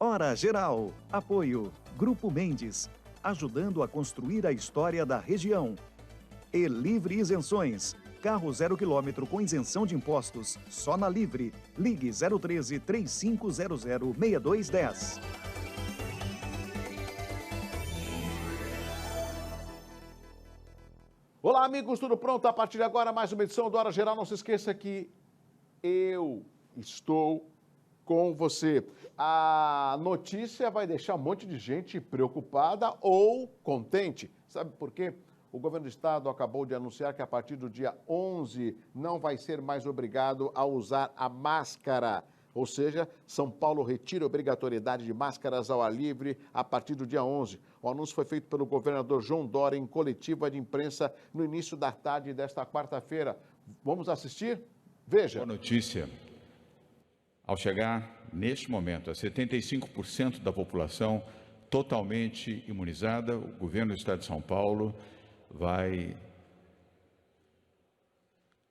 Hora Geral. Apoio. Grupo Mendes. Ajudando a construir a história da região. E Livre Isenções. Carro 0 km com isenção de impostos. Só na Livre. Ligue 013-3500-6210. Olá, amigos, tudo pronto? A partir de agora, mais uma edição do Hora Geral. Não se esqueça que eu estou com você. A notícia vai deixar um monte de gente preocupada ou contente. Sabe por quê? O governo do estado acabou de anunciar que a partir do dia 11 não vai ser mais obrigado a usar a máscara. Ou seja, São Paulo retira a obrigatoriedade de máscaras ao ar livre a partir do dia 11. O anúncio foi feito pelo governador João Dória em coletiva de imprensa no início da tarde desta quarta-feira. Vamos assistir? Veja. Boa notícia. Ao chegar, neste momento, a 75% da população totalmente imunizada, o governo do estado de São Paulo vai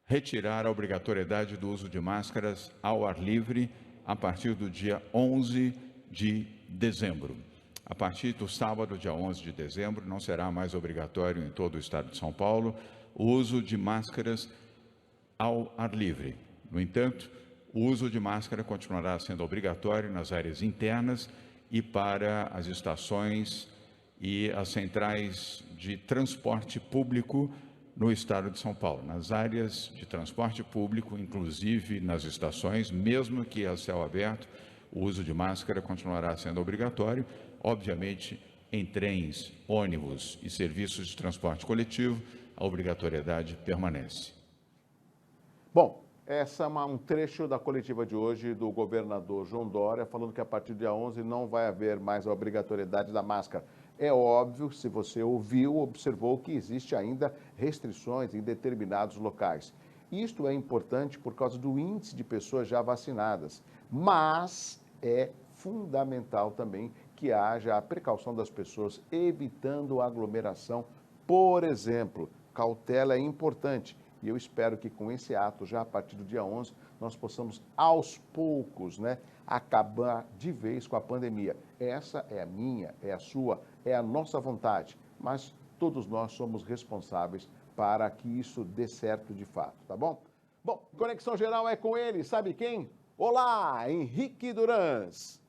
retirar a obrigatoriedade do uso de máscaras ao ar livre a partir do dia 11 de dezembro. A partir do sábado, dia 11 de dezembro, não será mais obrigatório em todo o estado de São Paulo o uso de máscaras ao ar livre. No entanto, o uso de máscara continuará sendo obrigatório nas áreas internas e para as estações e as centrais de transporte público no estado de São Paulo. Nas áreas de transporte público, inclusive nas estações, mesmo que a céu aberto, o uso de máscara continuará sendo obrigatório. Obviamente, em trens, ônibus e serviços de transporte coletivo, a obrigatoriedade permanece. Bom, essa é um trecho da coletiva de hoje do governador João Dória, falando que a partir do dia 11 não vai haver mais a obrigatoriedade da máscara. É óbvio, se você ouviu, observou que existe ainda restrições em determinados locais. Isto é importante por causa do índice de pessoas já vacinadas, mas é fundamental também que haja a precaução das pessoas, evitando aglomeração. Por exemplo, cautela é importante. E eu espero que com esse ato, já a partir do dia 11, nós possamos, aos poucos, acabar de vez com a pandemia. Essa é a minha, é a sua, é a nossa vontade. Mas todos nós somos responsáveis para que isso dê certo de fato, tá bom? Bom, Conexão Geral é com ele, sabe quem? Olá, Henrique Durans.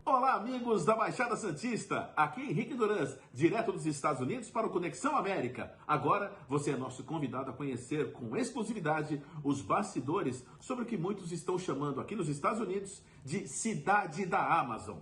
Olá, amigos da Baixada Santista. Aqui é Henrique Durans, direto dos Estados Unidos para o Conexão América. Agora, você é nosso convidado a conhecer com exclusividade os bastidores sobre o que muitos estão chamando aqui nos Estados Unidos de Cidade da Amazon.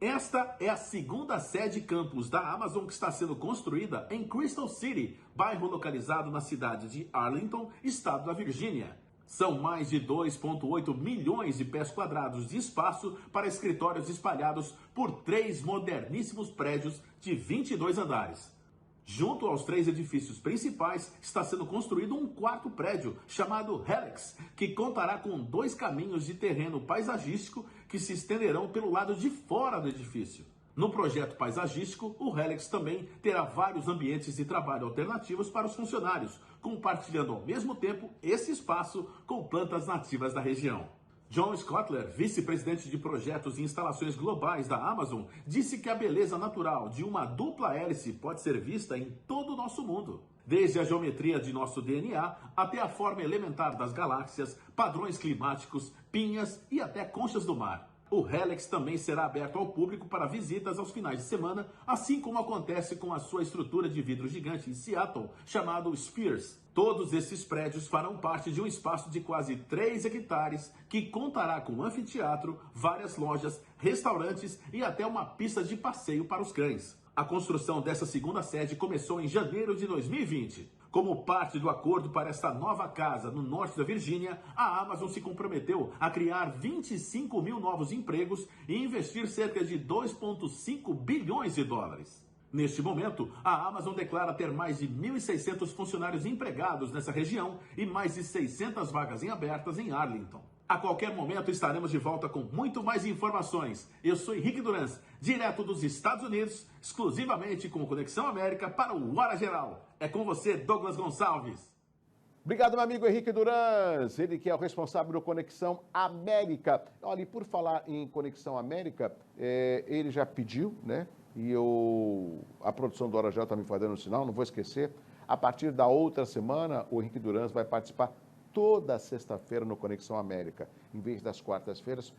Esta é a segunda sede campus da Amazon que está sendo construída em Crystal City, bairro localizado na cidade de Arlington, estado da Virgínia. São mais de 2,8 milhões de pés quadrados de espaço para escritórios espalhados por 3 moderníssimos prédios de 22 andares. Junto aos 3 edifícios principais, está sendo construído um 4º prédio chamado Helix, que contará com 2 caminhos de terreno paisagístico que se estenderão pelo lado de fora do edifício. No projeto paisagístico, o Helix também terá vários ambientes de trabalho alternativos para os funcionários, compartilhando ao mesmo tempo esse espaço com plantas nativas da região. John Scottler, vice-presidente de projetos e instalações globais da Amazon, disse que a beleza natural de uma dupla hélice pode ser vista em todo o nosso mundo. Desde a geometria de nosso DNA até a forma elementar das galáxias, padrões climáticos, pinhas e até conchas do mar. O Helix também será aberto ao público para visitas aos finais de semana, assim como acontece com a sua estrutura de vidro gigante em Seattle, chamado Spheres. Todos esses prédios farão parte de um espaço de quase 3 hectares, que contará com um anfiteatro, várias lojas, restaurantes e até uma pista de passeio para os cães. A construção dessa segunda sede começou em janeiro de 2020. Como parte do acordo para esta nova casa no norte da Virgínia, a Amazon se comprometeu a criar 25 mil novos empregos e investir cerca de 2,5 bilhões de dólares. Neste momento, a Amazon declara ter mais de 1.600 funcionários empregados nessa região e mais de 600 vagas em abertas em Arlington. A qualquer momento estaremos de volta com muito mais informações. Eu sou Henrique Durans, direto dos Estados Unidos, exclusivamente com Conexão América para o Hora Geral. É com você, Douglas Gonçalves. Obrigado, meu amigo Henrique Durans, ele que é o responsável do Conexão América. Olha, e por falar em Conexão América, ele já pediu, né? E a produção do Hora Geral está me fazendo um sinal, não vou esquecer. A partir da outra semana, o Henrique Durans vai participar toda sexta-feira no Conexão América. Em vez das quartas-feiras,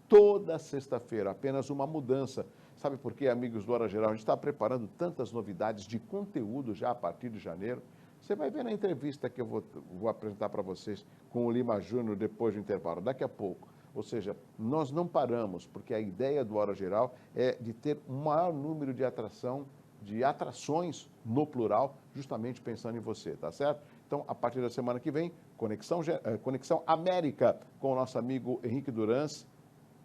toda sexta-feira, apenas uma mudança. Sabe por quê, amigos do Hora Geral? A gente está preparando tantas novidades de conteúdo já a partir de janeiro. Você vai ver na entrevista que eu vou apresentar para vocês com o Lima Júnior depois do intervalo, daqui a pouco. Ou seja, nós não paramos, porque a ideia do Hora Geral é de ter um maior número de atrações no plural, justamente pensando em você, tá certo? Então, a partir da semana que vem, Conexão América com o nosso amigo Henrique Durans,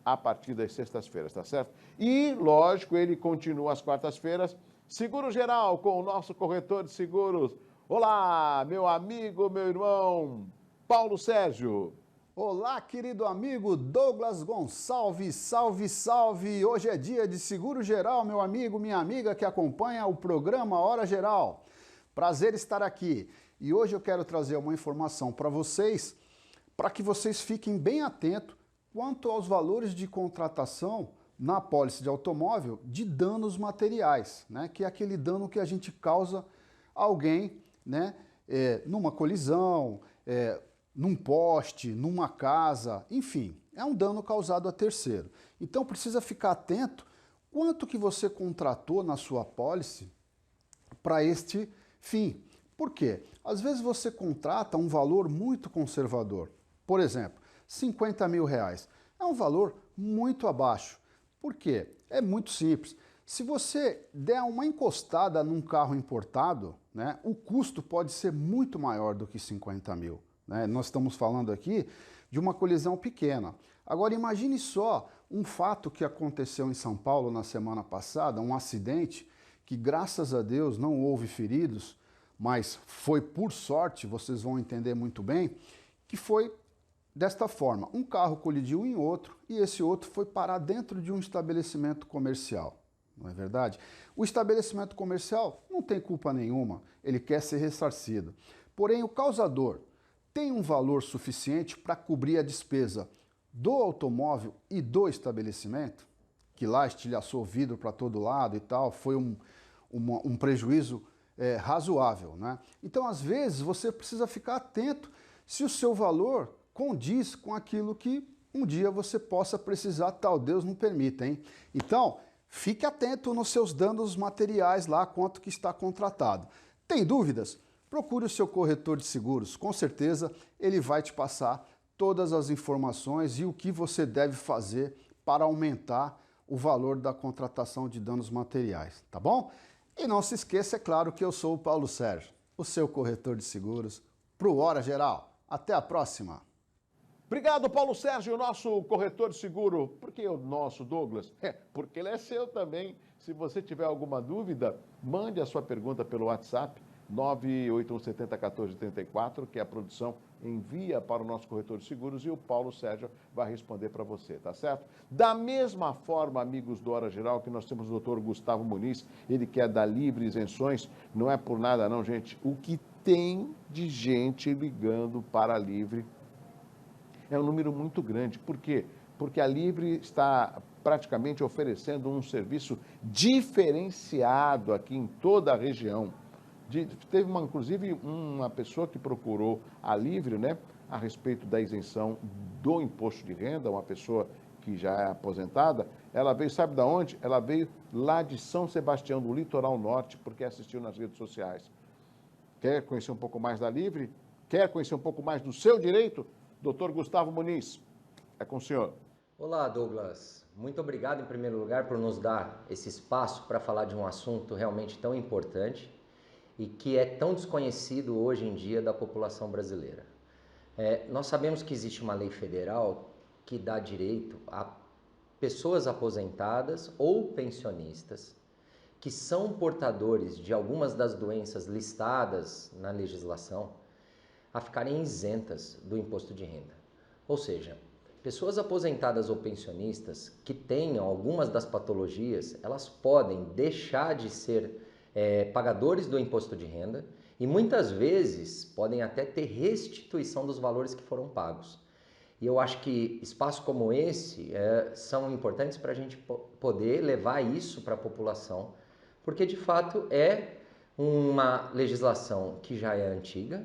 a partir das sextas-feiras, tá certo? E, lógico, ele continua às quartas-feiras, Seguro Geral com o nosso corretor de seguros. Olá, meu amigo, meu irmão, Paulo Sérgio. Olá, querido amigo Douglas Gonçalves, salve, salve! Hoje é dia de Seguro Geral, meu amigo, minha amiga que acompanha o programa Hora Geral. Prazer estar aqui. E hoje eu quero trazer uma informação para vocês, para que vocês fiquem bem atentos quanto aos valores de contratação na apólice de automóvel de danos materiais, né? Que é aquele dano que a gente causa a alguém, né? Numa colisão, num poste, numa casa, enfim, é um dano causado a terceiro. Então precisa ficar atento quanto que você contratou na sua apólice para este fim. Por quê? Às vezes você contrata um valor muito conservador. Por exemplo, 50 mil reais. É um valor muito abaixo. Por quê? É muito simples. Se você der uma encostada num carro importado, né, o custo pode ser muito maior do que 50 mil. Né? Nós estamos falando aqui de uma colisão pequena. Agora imagine só um fato que aconteceu em São Paulo na semana passada, um acidente que graças a Deus não houve feridos, mas foi por sorte, vocês vão entender muito bem, que foi desta forma, um carro colidiu em outro e esse outro foi parar dentro de um estabelecimento comercial. Não é verdade? O estabelecimento comercial não tem culpa nenhuma, ele quer ser ressarcido. Porém, o causador tem um valor suficiente para cobrir a despesa do automóvel e do estabelecimento, que lá estilhaçou vidro para todo lado e tal, foi um prejuízo razoável, né? Então, às vezes, você precisa ficar atento se o seu valor condiz com aquilo que um dia você possa precisar, tal Deus não permita, hein? Então, fique atento nos seus danos materiais lá, quanto que está contratado. Tem dúvidas? Procure o seu corretor de seguros, com certeza ele vai te passar todas as informações e o que você deve fazer para aumentar o valor da contratação de danos materiais, tá bom? E não se esqueça, é claro, que eu sou o Paulo Sérgio, o seu corretor de seguros, para o Hora Geral. Até a próxima! Obrigado, Paulo Sérgio, nosso corretor de seguro. Por que o nosso, Douglas? Porque ele é seu também. Se você tiver alguma dúvida, mande a sua pergunta pelo WhatsApp 981701434, que a produção envia para o nosso corretor de seguros e o Paulo Sérgio vai responder para você, tá certo? Da mesma forma, amigos do Hora Geral, que nós temos o doutor Gustavo Muniz, ele que é da Livre Isenções, não é por nada não, gente, o que tem de gente ligando para a Livre é um número muito grande. Por quê? Porque a Livre está praticamente oferecendo um serviço diferenciado aqui em toda a região. Teve, inclusive, uma pessoa que procurou a Livre, né, a respeito da isenção do imposto de renda, uma pessoa que já é aposentada. Ela veio, sabe de onde? Ela veio lá de São Sebastião, do litoral norte, porque assistiu nas redes sociais. Quer conhecer um pouco mais da Livre? Quer conhecer um pouco mais do seu direito? Doutor Gustavo Muniz, é com o senhor. Olá, Douglas. Muito obrigado, em primeiro lugar, por nos dar esse espaço para falar de um assunto realmente tão importante e que é tão desconhecido hoje em dia da população brasileira. Nós sabemos que existe uma lei federal que dá direito a pessoas aposentadas ou pensionistas que são portadores de algumas das doenças listadas na legislação a ficarem isentas do imposto de renda. Ou seja, pessoas aposentadas ou pensionistas que tenham algumas das patologias, elas podem deixar de ser pagadores do imposto de renda E muitas vezes podem até ter restituição dos valores que foram pagos. E eu acho que espaços como esse são importantes para a gente poder levar isso para a população, porque de fato é uma legislação que já é antiga,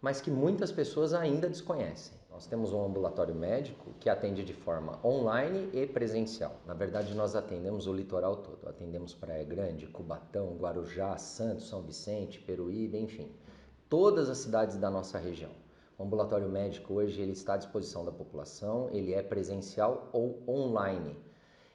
mas que muitas pessoas ainda desconhecem. Nós temos um ambulatório médico que atende de forma online e presencial. Na verdade, nós atendemos o litoral todo. Atendemos Praia Grande, Cubatão, Guarujá, Santos, São Vicente, Peruíbe, enfim, todas as cidades da nossa região. O ambulatório médico hoje ele está à disposição da população, ele é presencial ou online.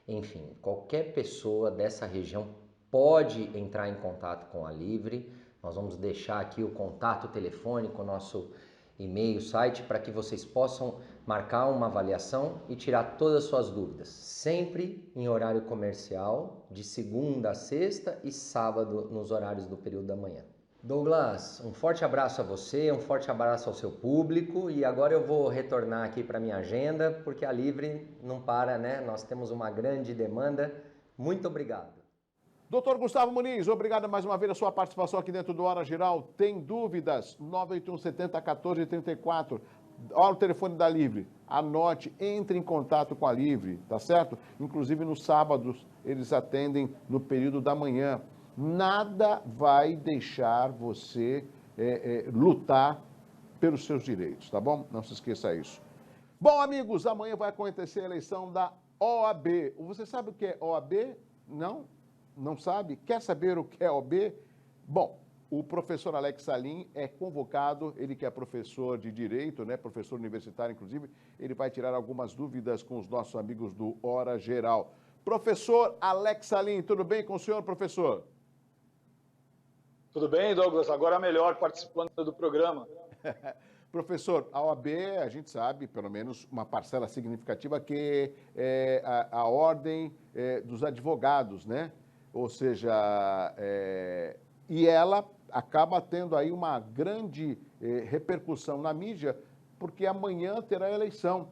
Enfim, qualquer pessoa dessa região pode entrar em contato com a Livre. Nós vamos deixar aqui o contato telefônico, o nosso e-mail, site, para que vocês possam marcar uma avaliação e tirar todas as suas dúvidas. Sempre em horário comercial, de segunda a sexta e sábado nos horários do período da manhã. Douglas, um forte abraço a você, um forte abraço ao seu público e agora eu vou retornar aqui para minha agenda porque a Livre não para, né? Nós temos uma grande demanda. Muito obrigado. Doutor Gustavo Muniz, obrigado mais uma vez a sua participação aqui dentro do Hora Geral. Tem dúvidas? 981 70 14 34. Olha o telefone da Livre. Anote, entre em contato com a Livre, tá certo? Inclusive nos sábados eles atendem no período da manhã. Nada vai deixar você lutar pelos seus direitos, tá bom? Não se esqueça isso. Bom, amigos, amanhã vai acontecer a eleição da OAB. Você sabe o que é OAB? Não? Não sabe? Quer saber o que é OAB? Bom, o professor Alex Salim é convocado, ele que é professor de Direito, né, professor universitário, inclusive, ele vai tirar algumas dúvidas com os nossos amigos do Hora Geral. Professor Alex Salim, tudo bem com o senhor, professor? Tudo bem, Douglas? Agora melhor participando do programa. Professor, a OAB, a gente sabe, pelo menos uma parcela significativa, que é a ordem dos advogados, né? Ou seja, e ela acaba tendo aí uma grande repercussão na mídia, porque amanhã terá eleição.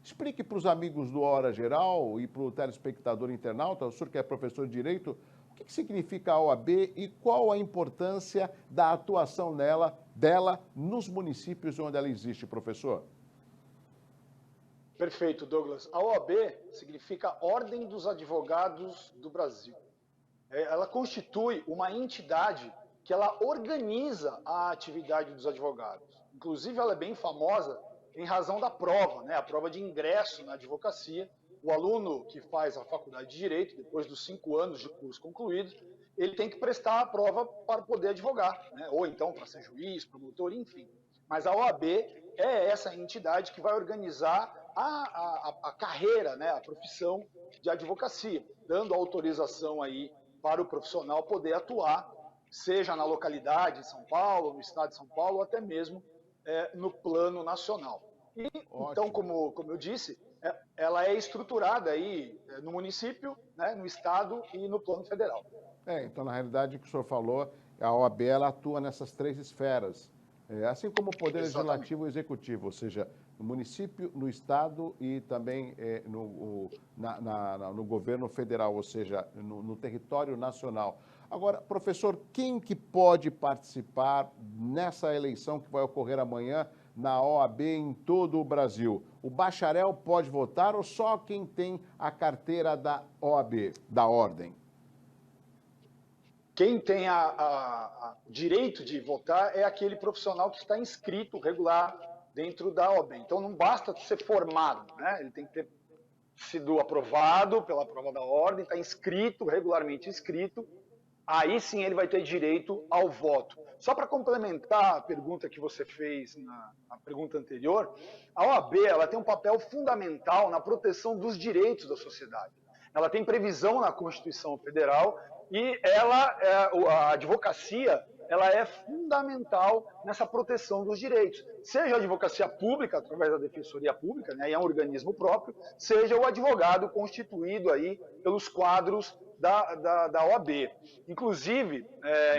Explique para os amigos do Hora Geral e para o telespectador internauta, o senhor que é professor de Direito, o que significa a OAB e qual a importância da atuação dela nos municípios onde ela existe, professor? Perfeito, Douglas. A OAB significa Ordem dos Advogados do Brasil. Ela constitui uma entidade que ela organiza a atividade dos advogados. Inclusive, ela é bem famosa em razão da prova, né? A prova de ingresso na advocacia. O aluno que faz a faculdade de Direito, depois dos 5 anos de curso concluídos, ele tem que prestar a prova para poder advogar, né? Ou então para ser juiz, promotor, enfim. Mas a OAB é essa entidade que vai organizar a carreira, né? A profissão de advocacia, dando autorização aí para o profissional poder atuar, seja na localidade de São Paulo, no estado de São Paulo, ou até mesmo no plano nacional. E, então, como eu disse, ela é estruturada aí no município, né, no estado e no plano federal. Então, na realidade, o que o senhor falou, a OAB ela atua nessas 3 esferas, assim como o Poder Legislativo e Executivo, ou seja, no município, no estado e também no governo federal, ou seja, no território nacional. Agora, professor, quem que pode participar nessa eleição que vai ocorrer amanhã na OAB em todo o Brasil? O bacharel pode votar ou só quem tem a carteira da OAB, da ordem? Quem tem direito de votar é aquele profissional que está inscrito regular dentro da OAB. Então não basta ser formado, né? Ele tem que ter sido aprovado pela prova da ordem, está inscrito, regularmente inscrito, aí sim ele vai ter direito ao voto. Só para complementar a pergunta que você fez na pergunta anterior, a OAB ela tem um papel fundamental na proteção dos direitos da sociedade. Ela tem previsão na Constituição Federal e a advocacia ela é fundamental nessa proteção dos direitos. Seja a advocacia pública, através da Defensoria Pública, né, e é um organismo próprio, seja o advogado constituído aí pelos quadros da OAB. Inclusive,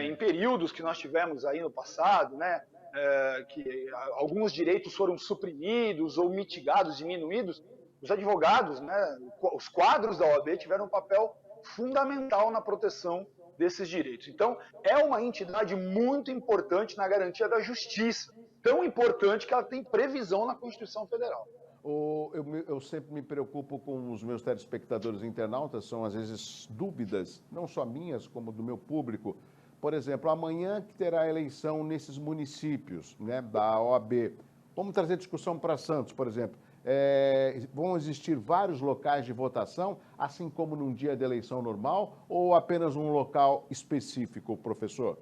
em períodos que nós tivemos aí no passado, né, que alguns direitos foram suprimidos ou mitigados, diminuídos, os advogados, né, os quadros da OAB tiveram um papel fundamental na proteção desses direitos. Então, é uma entidade muito importante na garantia da justiça, tão importante que ela tem previsão na Constituição Federal. Eu sempre me preocupo com os meus telespectadores internautas, são às vezes dúvidas, não só minhas, como do meu público. Por exemplo, amanhã que terá eleição nesses municípios, né, da OAB. Vamos trazer discussão para Santos, por exemplo. Vão existir vários locais de votação, assim como num dia de eleição normal, ou apenas um local específico, professor?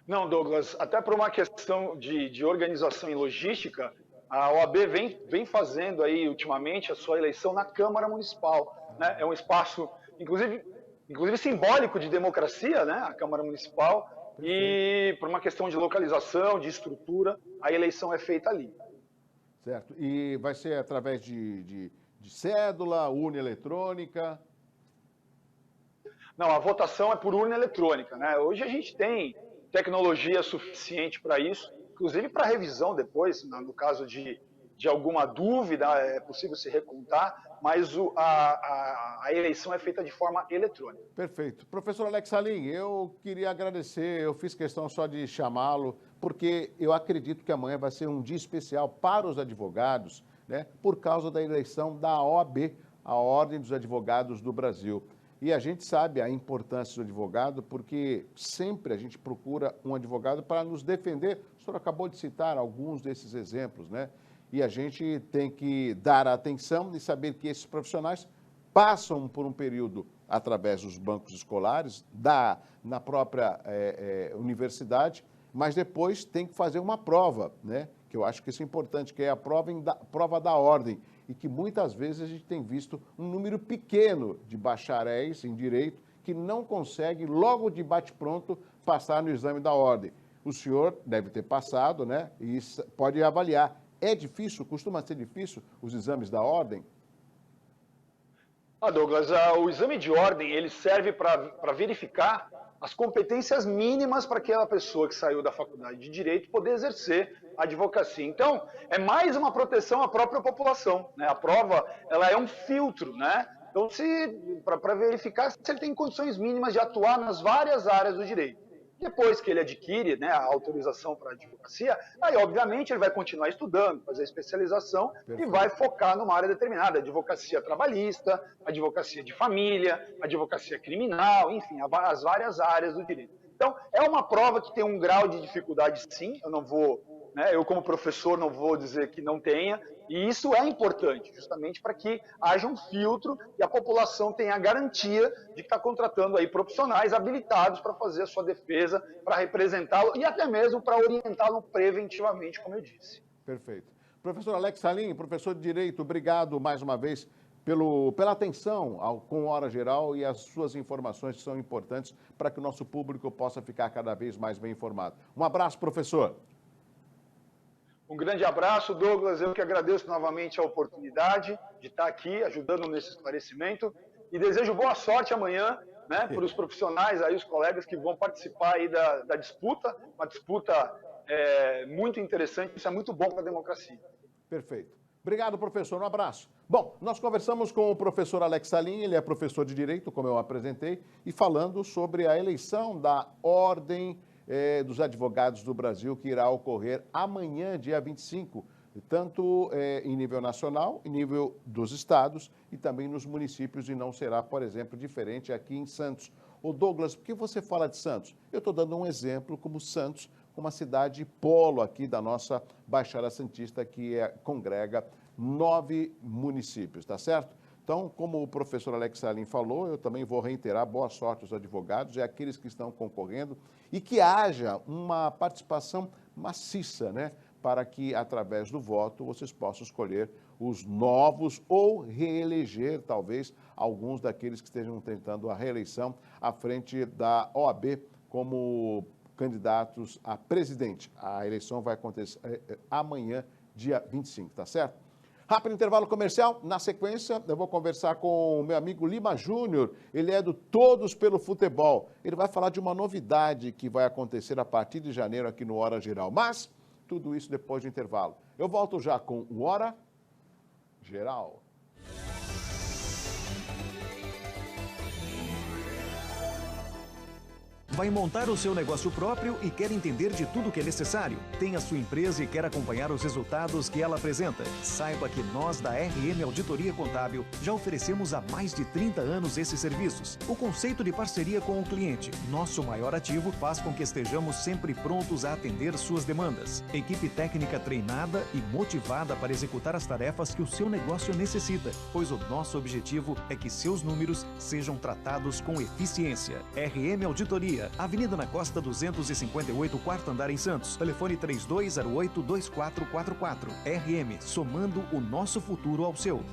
Não, Douglas, até por uma questão de organização e logística, a OAB vem fazendo aí ultimamente a sua eleição na Câmara Municipal, né? É um espaço, inclusive simbólico de democracia, né? A Câmara Municipal, e por uma questão de localização, de estrutura, a eleição é feita ali. Certo. E vai ser através de cédula, urna eletrônica? Não, a votação é por urna eletrônica, né? Hoje a gente tem tecnologia suficiente para isso, inclusive para revisão depois, no caso de alguma dúvida, é possível se recontar, mas a eleição é feita de forma eletrônica. Perfeito. Professor Alex Salim, eu queria agradecer, eu fiz questão só de chamá-lo, porque eu acredito que amanhã vai ser um dia especial para os advogados, né, por causa da eleição da OAB, a Ordem dos Advogados do Brasil. E a gente sabe a importância do advogado, porque sempre a gente procura um advogado para nos defender. O senhor acabou de citar alguns desses exemplos, né? E a gente tem que dar atenção e saber que esses profissionais passam por um período através dos bancos escolares, na própria universidade, mas depois tem que fazer uma prova, né? Que eu acho que isso é importante, que é a prova da ordem, e que muitas vezes a gente tem visto um número pequeno de bacharéis em direito que não consegue, logo de bate-pronto, passar no exame da ordem. O senhor deve ter passado, né? E pode avaliar. É difícil, costuma ser difícil, os exames da ordem? Douglas, o exame de ordem ele serve para verificar as competências mínimas para aquela pessoa que saiu da faculdade de Direito poder exercer a advocacia. Então, é mais uma proteção à própria população, né? A prova ela é um filtro, né? Então, para verificar se ele tem condições mínimas de atuar nas várias áreas do direito. Depois que ele adquire, né, a autorização para a advocacia, aí, obviamente, ele vai continuar estudando, fazer especialização. Perfeito. E vai focar numa área determinada, advocacia trabalhista, advocacia de família, advocacia criminal, enfim, as várias áreas do direito. Então, é uma prova que tem um grau de dificuldade, sim, eu não vou, né, eu como professor não vou dizer que não tenha, e isso é importante, justamente para que haja um filtro e a população tenha a garantia de que está contratando aí profissionais habilitados para fazer a sua defesa, para representá-lo e até mesmo para orientá-lo preventivamente, como eu disse. Perfeito. Professor Alex Salim, professor de Direito, obrigado mais uma vez pela atenção com Hora Geral e as suas informações que são importantes para que o nosso público possa ficar cada vez mais bem informado. Um abraço, professor. Um grande abraço, Douglas. Eu que agradeço novamente a oportunidade de estar aqui ajudando nesse esclarecimento e desejo boa sorte amanhã, né, para os profissionais, aí, os colegas que vão participar aí da disputa, uma disputa muito interessante, isso é muito bom para a democracia. Perfeito. Obrigado, professor. Um abraço. Bom, nós conversamos com o professor Alex Salim, ele é professor de Direito, como eu apresentei, e falando sobre a eleição da Ordem dos Advogados do Brasil, que irá ocorrer amanhã, dia 25, tanto em nível nacional, em nível dos estados e também nos municípios, e não será, por exemplo, diferente aqui em Santos. Ô Douglas, por que você fala de Santos? Eu estou dando um exemplo como Santos, uma cidade polo aqui da nossa Baixada Santista, que congrega 9 municípios, tá certo? Então, como o professor Alex Salim falou, eu também vou reiterar boa sorte aos advogados e àqueles que estão concorrendo e que haja uma participação maciça, né? Para que, através do voto, vocês possam escolher os novos ou reeleger, talvez, alguns daqueles que estejam tentando a reeleição à frente da OAB como candidatos a presidente. A eleição vai acontecer amanhã, dia 25, tá certo? Rápido intervalo comercial. Na sequência, eu vou conversar com o meu amigo Lima Júnior. Ele é do Todos pelo Futebol. Ele vai falar de uma novidade que vai acontecer a partir de janeiro aqui no Hora Geral. Mas, tudo isso depois do intervalo. Eu volto já com o Hora Geral. Vai montar o seu negócio próprio e quer entender de tudo que é necessário? Tem a sua empresa e quer acompanhar os resultados que ela apresenta? Saiba que nós da RM Auditoria Contábil já oferecemos há mais de 30 anos esses serviços. O conceito de parceria com o cliente, nosso maior ativo, faz com que estejamos sempre prontos a atender suas demandas. Equipe técnica treinada e motivada para executar as tarefas que o seu negócio necessita, pois o nosso objetivo é que seus números sejam tratados com eficiência. RM Auditoria, Avenida na Costa 258, quarto andar em Santos. Telefone 3208-2444. RM, somando o nosso futuro ao seu.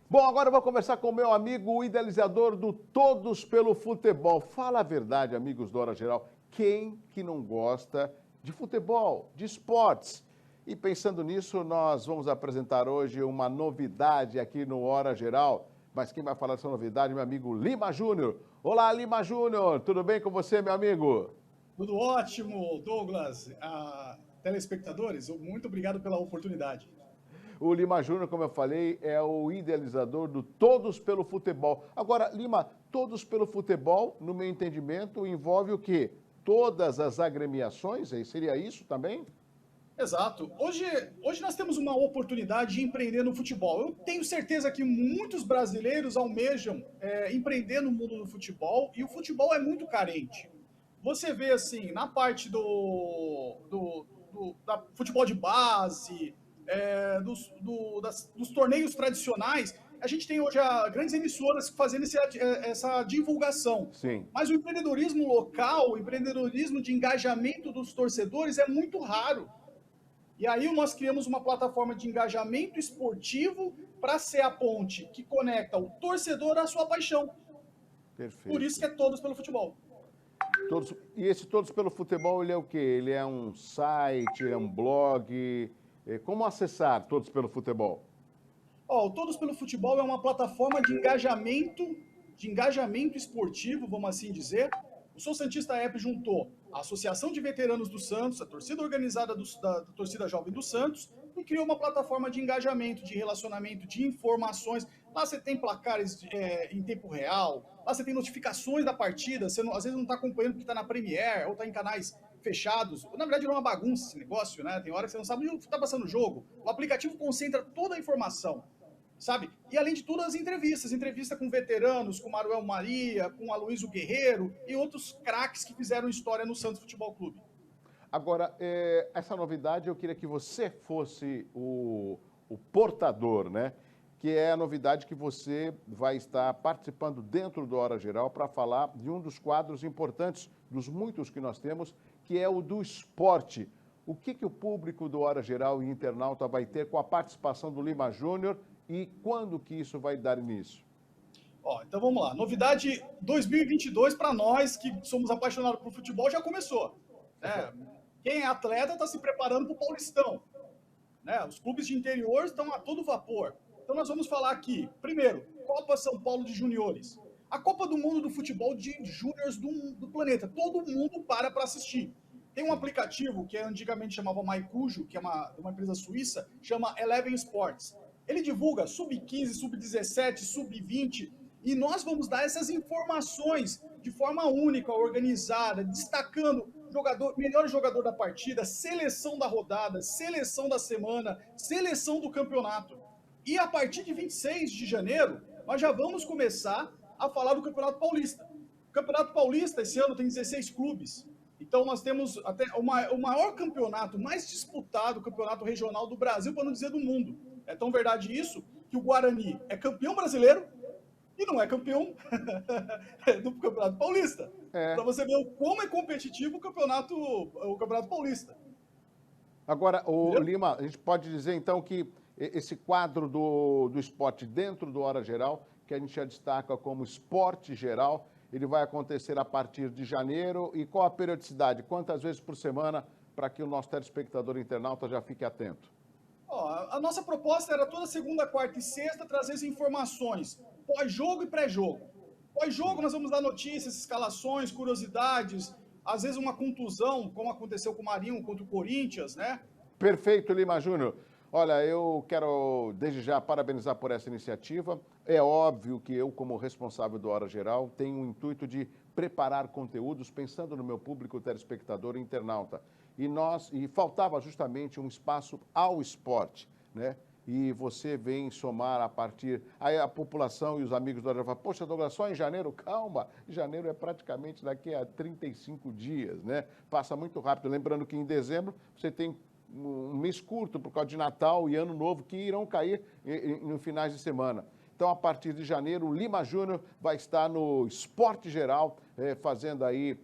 Bom, agora eu vou conversar com o meu amigo, o idealizador do Todos pelo Futebol. Fala a verdade, amigos do Hora Geral. Quem que não gosta de futebol, de esportes? E pensando nisso, nós vamos apresentar hoje uma novidade aqui no Hora Geral. Mas quem vai falar dessa novidade é meu amigo Lima Júnior. Olá, Lima Júnior, tudo bem com você, meu amigo? Tudo ótimo, Douglas. Telespectadores, muito obrigado pela oportunidade. O Lima Júnior, como eu falei, é o idealizador do Todos pelo Futebol. Agora, Lima, Todos pelo Futebol, no meu entendimento, envolve o quê? Todas as agremiações? Seria isso também? Exato. Hoje nós temos uma oportunidade de empreender no futebol. Eu tenho certeza que muitos brasileiros almejam empreender no mundo do futebol e o futebol é muito carente. Você vê, assim, na parte do futebol de base, dos torneios tradicionais, a gente tem hoje grandes emissoras fazendo essa divulgação. Sim. Mas o empreendedorismo local, o empreendedorismo de engajamento dos torcedores é muito raro. E aí nós criamos uma plataforma de engajamento esportivo para ser a ponte que conecta o torcedor à sua paixão. Perfeito. Por isso que é Todos pelo Futebol. E esse Todos pelo Futebol, ele é o quê? Ele é um site, é um blog? Como acessar Todos pelo Futebol? O Todos pelo Futebol é uma plataforma de engajamento esportivo, vamos assim dizer. O Sou Santista App juntou a Associação de Veteranos do Santos, a torcida organizada da torcida jovem do Santos, e criou uma plataforma de engajamento, de relacionamento, de informações. Lá você tem placares em tempo real, lá você tem notificações da partida, você às vezes não está acompanhando porque está na Premiere ou está em canais fechados. Na verdade, não é uma bagunça esse negócio, né? Tem hora que você não sabe onde está passando o jogo. O aplicativo concentra toda a informação, sabe? E, além de tudo, as entrevista com veteranos, com Manuel Maria, com Aloysio Guerreiro e outros craques que fizeram história no Santos Futebol Clube. Agora, essa novidade, eu queria que você fosse o portador, né? Que é a novidade que você vai estar participando dentro do Hora Geral para falar de um dos quadros importantes, dos muitos que nós temos, que é o do esporte. O que o público do Hora Geral e internauta vai ter com a participação do Lima Júnior e quando que isso vai dar início? Então vamos lá. Novidade 2022 para nós que somos apaixonados por futebol já começou. Né? Quem é atleta está se preparando para o Paulistão. Né? Os clubes de interior estão a todo vapor. Então nós vamos falar aqui, primeiro, Copa São Paulo de Juniores. A Copa do Mundo do futebol de júniores do planeta. Todo mundo para assistir. Tem um aplicativo que antigamente chamava Maicujo, que é uma empresa suíça, chama Eleven Sports. Ele divulga sub-15, sub-17, sub-20, e nós vamos dar essas informações de forma única, organizada, destacando melhor jogador da partida, seleção da rodada, seleção da semana, seleção do campeonato. E a partir de 26 de janeiro, nós já vamos começar a falar do Campeonato Paulista. O Campeonato Paulista, esse ano, tem 16 clubes. Então, nós temos até o maior campeonato, mais disputado, campeonato regional do Brasil, para não dizer do mundo. É tão verdade isso que o Guarani é campeão brasileiro e não é campeão do Campeonato Paulista. Para você ver como é competitivo o Campeonato Paulista. Agora, Lima, a gente pode dizer, então, que esse quadro do esporte dentro do Hora Geral, que a gente já destaca como esporte geral, ele vai acontecer a partir de janeiro. E qual a periodicidade? Quantas vezes por semana, para que o nosso telespectador internauta já fique atento? A nossa proposta era toda segunda, quarta e sexta trazer as informações pós-jogo e pré-jogo. Pós-jogo nós vamos dar notícias, escalações, curiosidades, às vezes uma contusão, como aconteceu com o Marinho contra o Corinthians, né? Perfeito, Lima Júnior. Olha, eu quero desde já parabenizar por essa iniciativa. É óbvio que eu, como responsável do Hora Geral, tenho o intuito de preparar conteúdos pensando no meu público telespectador e internauta. E faltava justamente um espaço ao esporte, né? E você vem somar a partir... Aí a população e os amigos do Hora Geral falam, poxa, Douglas, só em janeiro? Calma, janeiro é praticamente daqui a 35 dias, né? Passa muito rápido. Lembrando que em dezembro você tem um mês curto por causa de Natal e Ano Novo, que irão cair no finais de semana. Então, a partir de janeiro, o Lima Júnior vai estar no Esporte Geral, fazendo aí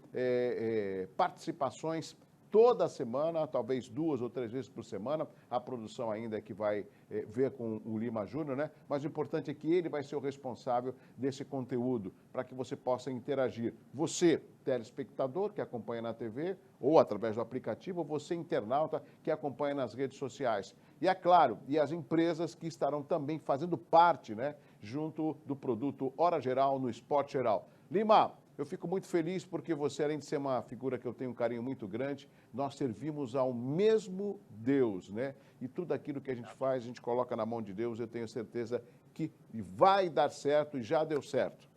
participações toda semana, talvez 2 ou 3 vezes por semana. A produção ainda é que vai ver com o Lima Júnior, né? Mas o importante é que ele vai ser o responsável desse conteúdo, para que você possa interagir. Você, telespectador, que acompanha na TV, ou através do aplicativo, ou você, internauta, que acompanha nas redes sociais. E é claro, e as empresas que estarão também fazendo parte, né, junto do produto Hora Geral no Esporte Geral. Lima, eu fico muito feliz porque você, além de ser uma figura que eu tenho um carinho muito grande, nós servimos ao mesmo Deus, né? E tudo aquilo que a gente faz, a gente coloca na mão de Deus, eu tenho certeza que vai dar certo e já deu certo.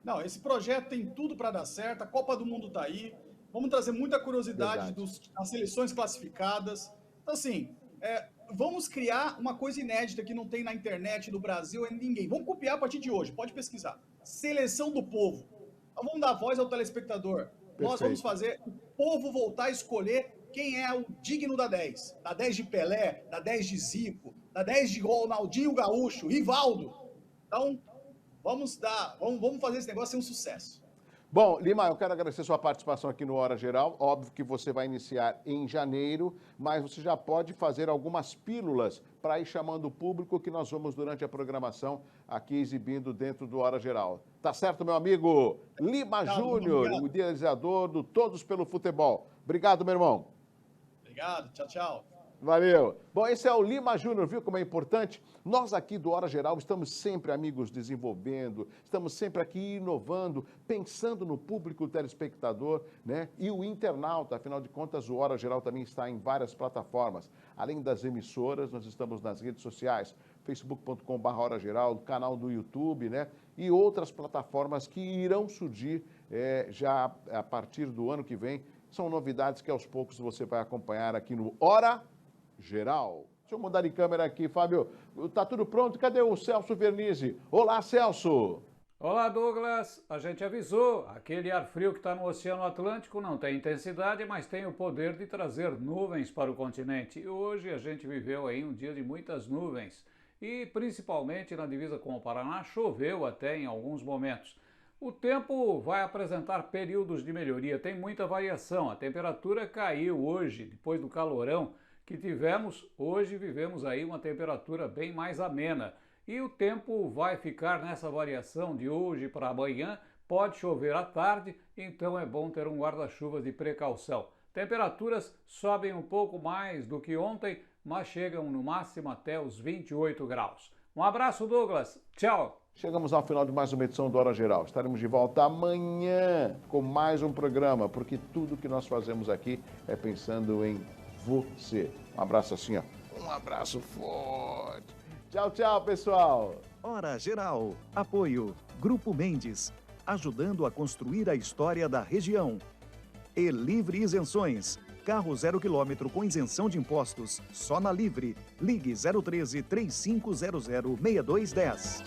Não, esse projeto tem tudo para dar certo, a Copa do Mundo está aí, vamos trazer muita curiosidade das seleções classificadas. Então, assim, vamos criar uma coisa inédita que não tem na internet do Brasil, ninguém. Vamos copiar a partir de hoje, pode pesquisar. Seleção do povo. Então, vamos dar voz ao telespectador. Perfeito. Nós vamos fazer o povo voltar a escolher quem é o digno da 10. Da 10 de Pelé, da 10 de Zico, da 10 de Ronaldinho Gaúcho, Rivaldo. Então, vamos fazer esse negócio ser um sucesso. Bom, Lima, eu quero agradecer sua participação aqui no Hora Geral. Óbvio que você vai iniciar em janeiro, mas você já pode fazer algumas pílulas para ir chamando o público que nós vamos, durante a programação, aqui exibindo dentro do Hora Geral. Tá certo, meu amigo? Lima Júnior, o idealizador do Todos pelo Futebol. Obrigado, meu irmão. Obrigado, tchau, tchau. Valeu. Bom, esse é o Lima Júnior, viu como é importante? Nós aqui do Hora Geral estamos sempre, amigos, desenvolvendo, estamos sempre aqui inovando, pensando no público telespectador, né? E o internauta, afinal de contas, o Hora Geral também está em várias plataformas. Além das emissoras, nós estamos nas redes sociais, facebook.com/Hora Geral, canal do YouTube, né? E outras plataformas que irão surgir já a partir do ano que vem. São novidades que aos poucos você vai acompanhar aqui no Hora Geral. Deixa eu mudar de câmera aqui, Fábio. Tá tudo pronto? Cadê o Celso Vernizzi? Olá, Celso! Olá, Douglas. A gente avisou. Aquele ar frio que está no Oceano Atlântico não tem intensidade, mas tem o poder de trazer nuvens para o continente. E hoje a gente viveu aí um dia de muitas nuvens. E principalmente na divisa com o Paraná, choveu até em alguns momentos. O tempo vai apresentar períodos de melhoria, tem muita variação. A temperatura caiu hoje, depois do calorão que tivemos. Hoje vivemos aí uma temperatura bem mais amena. E o tempo vai ficar nessa variação de hoje para amanhã. Pode chover à tarde, então é bom ter um guarda-chuva de precaução. Temperaturas sobem um pouco mais do que ontem, mas chegam no máximo até os 28 graus. Um abraço, Douglas. Tchau. Chegamos ao final de mais uma edição do Hora Geral. Estaremos de volta amanhã com mais um programa, porque tudo que nós fazemos aqui é pensando em você. Um abraço assim, ó. Um abraço forte. Tchau, tchau, pessoal. Hora Geral. Apoio. Grupo Mendes. Ajudando a construir a história da região. E Livre Isenções. Carro 0 km com isenção de impostos. Só na Livre. Ligue 013 3500 6210.